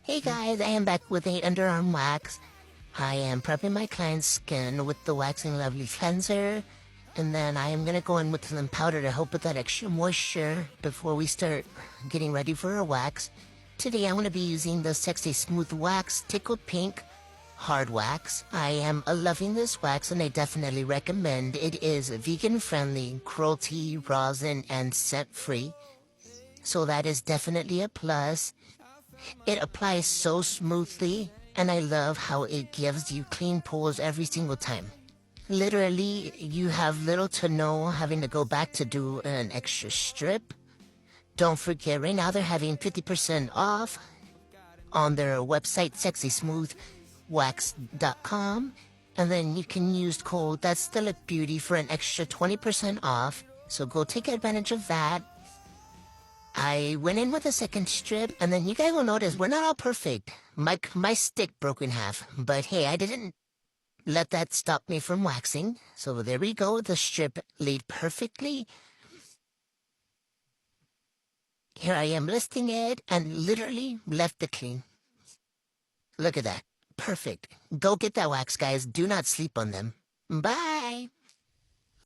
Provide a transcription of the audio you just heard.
Hey guys, I am back with a underarm wax. I am prepping my client's skin with the Waxing Lovely cleanser, and then I am gonna go in with some powder to help with that extra moisture before we start getting ready for our wax. Today I'm gonna be using the Sexy Smooth Wax Tickled Pink Hard Wax. I am loving this wax and I definitely recommend. It is vegan friendly, cruelty, rosin, and scent free. So that is definitely a plus. It applies so smoothly, and I love how it gives you clean pores every single time. Literally, you have little to no having to go back to do an extra strip. Don't forget, right now they're having 50% off on their website, sexysmoothwax.com. And then you can use code That's Still a Beauty for an extra 20% off. So go take advantage of that. I went in with a second strip, and then you guys will notice we're not all perfect. My stick broke in half, but hey, I didn't let that stop me from waxing. So there we go, the strip laid perfectly. Here I am listing it, and literally left it clean. Look at that. Perfect. Go get that wax, guys. Do not sleep on them. Bye.